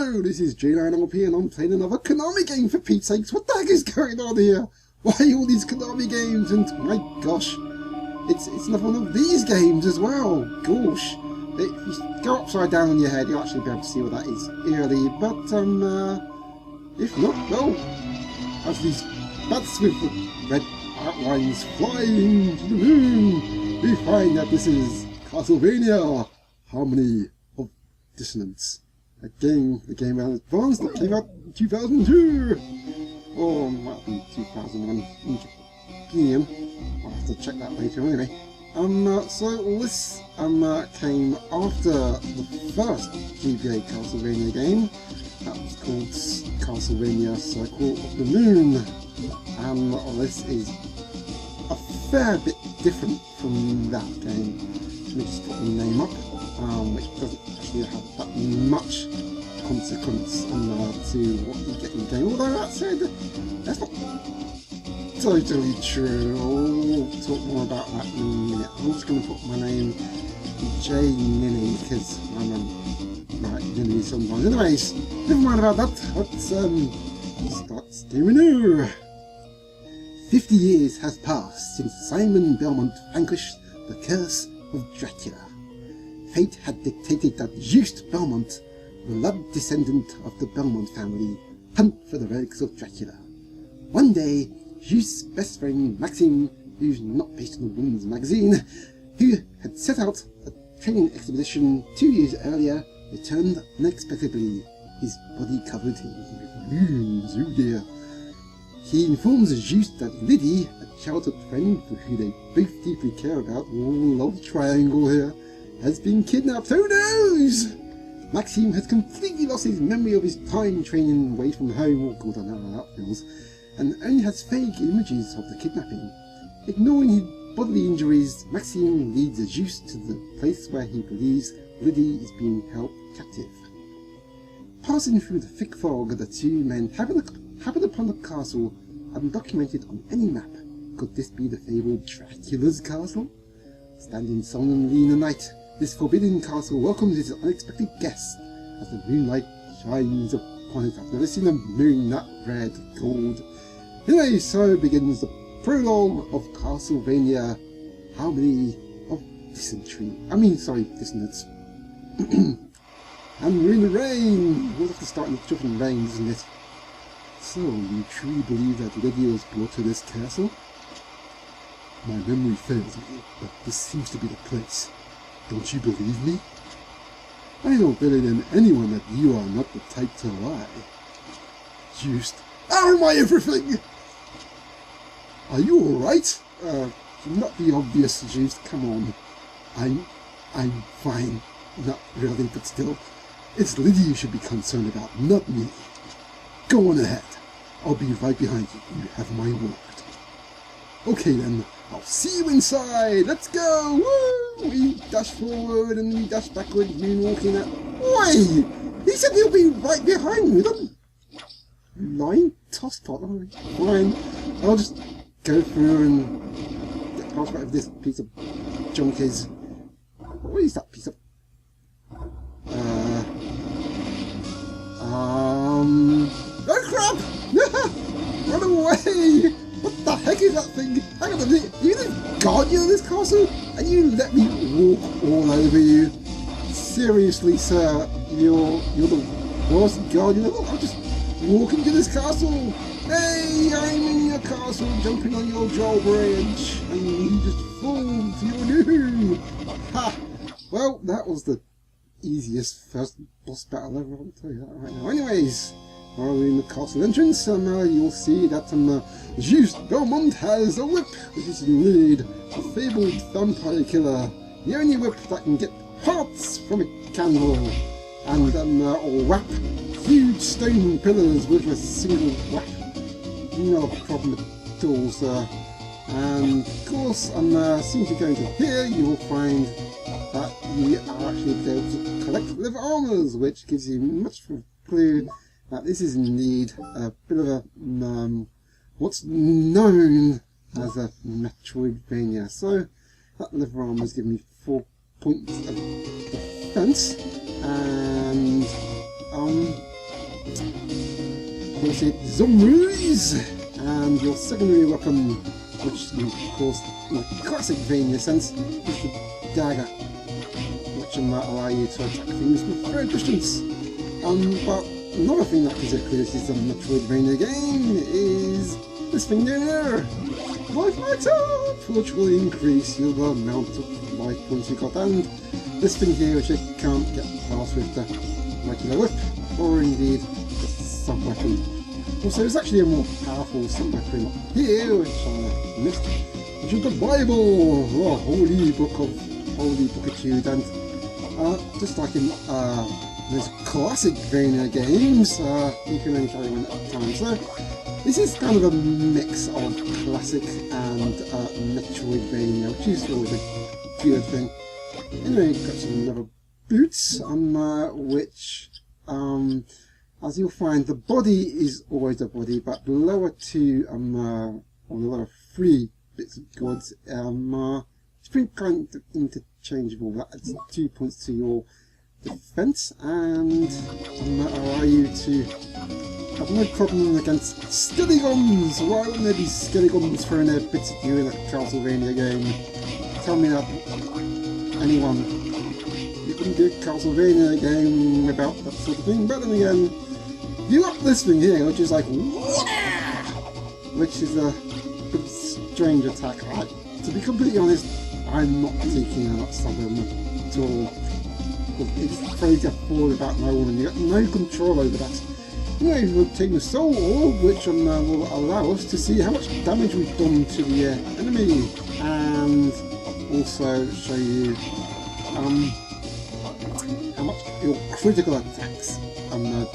Hello, this is J9LP and I'm playing another Konami game for Pete's sakes. What the heck is going on here? Why all these Konami games? And my gosh, it's another one of these games as well. Gosh, if you go upside down on your head, you'll actually be able to see what that is early. But if not, well, as these bats with the red outlines flying to the moon, we find that this is Castlevania Harmony of Dissonance. The game ran advanced that came out in 2002, or might have been 2001 in Japan. I'll have to check that later anyway. So this came after the first GBA Castlevania game. That was called Castlevania Circle of the Moon. This is a fair bit different from that game. Let me just put the name up, which doesn't actually have that much consequence to what you get in the game. Although that said, that's not totally true. I'll talk more about that in a minute. I'm just going to put my name J Ninny because I'm right Ninny sometimes. Anyways, never mind about that. Let's start steering new. 50 years has passed since Simon Belmont vanquished the curse of Dracula. Fate had dictated that Juste Belmont, the blood descendant of the Belmont family, hunt for the relics of Dracula. One day, Juste's best friend Maxime, who's not based on a woman's magazine, who had set out a training expedition 2 years earlier, returned unexpectedly, his body covered in wounds. Oh dear. He informs Juste that Lydie, a childhood friend who they both deeply care about, love triangle here, has been kidnapped. Who knows? Maxime has completely lost his memory of his time training away from home, or God, I know how that feels, and only has vague images of the kidnapping. Ignoring his bodily injuries, Maxime leads Juste to the place where he believes Lydie is being held captive. Passing through the thick fog, the two men happened upon a castle undocumented on any map. Could this be the fabled Dracula's castle? Standing solemnly in the night, this forbidden castle welcomes its unexpected guests as the moonlight shines upon it. I've never seen a moon that red, gold. Anyway, so begins the prologue of Castlevania Harmony of Dissonance. And we're in the rain! We'll have to start in the driven rain, isn't it? So, you truly believe that Lydia was brought to this castle? My memory fails me, but this seems to be the place. Don't you believe me? I know better than anyone that you are not the type to lie. Juste. Oh, my everything! Are you alright? Not the obvious, Juste, come on. I'm fine. Not really, but still. It's Lydia you should be concerned about, not me. Go on ahead. I'll be right behind you. You have my word. Okay then, I'll see you inside. Let's go! Woo! We dash forward and we dash backward, moonwalking at... Wait! He said he'll be right behind me. Don't... Line? Tosspot? Fine. I'll just go through and get past whatever this piece of junk is. What is that piece of... Oh crap! Run away! What the heck is that thing? Hang on a minute, you're the guardian of this castle? And you let me walk all over you? Seriously, sir, you're the worst guardian. Look, I'm just walking to this castle. Hey, I'm in your castle, jumping on your drawbridge, and you just fall to your doom. Ha! Well, that was the easiest first boss battle ever, I'll tell you that right now. Anyways, while we're in the castle entrance, you'll see that Juste Belmont has a whip, which is indeed a fabled vampire killer. The only whip that can get hearts from a candle, and whap huge stone pillars with a single whack. Not a problem at all, sir. And of course, as soon as you go into here, you will find that you are actually able to collect liver armors, which gives you much of a clue that this is indeed a bit of a what's known as a Metroidvania. So that liver armor has given me 4 points of defense, and obviously zombies, and your secondary weapon, which of course in a classic Vania sense, is the dagger, which might allow you to attack things from very distance. But another thing that gives it credit is the Metroidvania game is this thing here, Life Max Up, which will increase your amount of life points you got, and this thing here which you can't get past with the regular whip, or indeed the sub-weapon. Also, there's actually a more powerful sub-weapon up here, which I missed, which is the Bible, the Holy Bookitude, and just like in those classic Vania games, you can only carry one at a time. So this is kind of a mix of classic and Metroidvania, which is always a good thing. Anyway, got some leather boots, which, as you'll find, the body is always the body, but the lower two, or the lower three bits of goods, it's pretty kind of interchangeable. That adds 2 points to your defense, and allow you to have no problem against skeletons. Why wouldn't there be skeletons throwing their bits at you in a Castlevania game? Tell me that anyone. It wouldn't be a Castlevania game without that sort of thing, but then again, you got this thing here, which is like, which is a bit strange attack. To be completely honest, I'm not taking that stubborn at all. It's afraid to fall about no one, and you got no control over that. Anyway, we'll take the soul orb, which will allow us to see how much damage we've done to the enemy, and also show you how much your critical attacks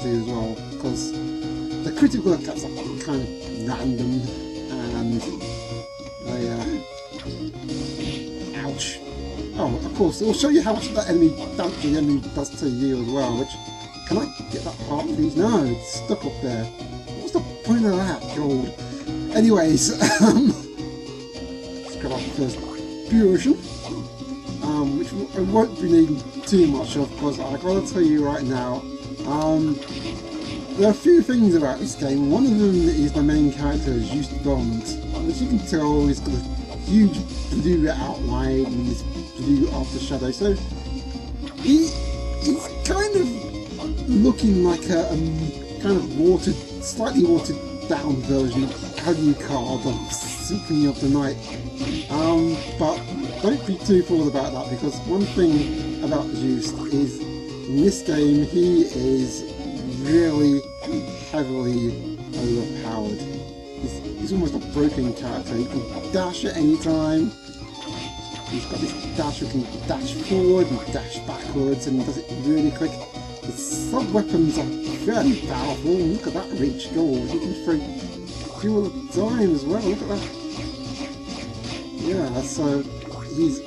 do as well, because the critical attacks are kind of random, and they ouch. Oh, of course, it will show you how much that the enemy does to you as well, which, can I get that heart please? No, it's stuck up there. What's the point of that, God? Anyways, let's grab our first version, which I won't be needing too much of, because I've got to tell you right now, there are a few things about this game. One of them is my main character, Juste, which you can tell is got a huge blue outline and this blue after shadow, so he's kind of looking like a kind of slightly watered down version of Alucard of Symphony of the Night. But don't be too fooled about that, because one thing about Juste is, in this game, he is really heavily overpowered. He's almost a broken character. He can dash at any time. He's got this dash, he can dash forward and dash backwards, and does it really quick. His sub-weapons are very powerful. Look at that reach, gold. He can throw few all the time as well. Look at that. Yeah, so he's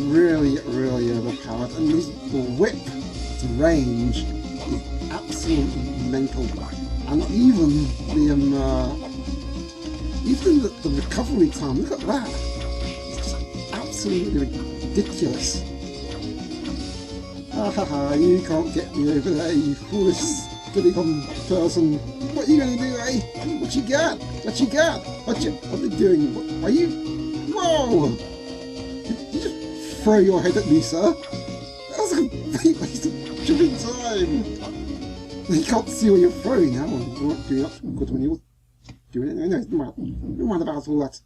really, really overpowered, and his whip's range is absolutely mental. And even the recovery time, look at that. It's just absolutely ridiculous. Haha, you can't get me over there, you foolish skeleton person. What are you gonna do, eh? What you got? What you got? What are you doing? What, are you? Whoa! Did you just throw your head at me, sir? That was a complete waste of driven time. You can't see what you're throwing now. You weren't doing that good when you were doing it. No, no mind about all that.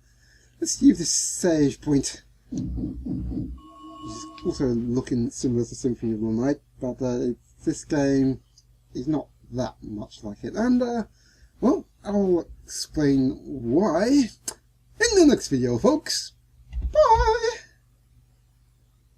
Let's use this save point. It's also looking similar to Symphony of the Night, but this game is not that much like it. And, well, I'll explain why in the next video, folks. Bye!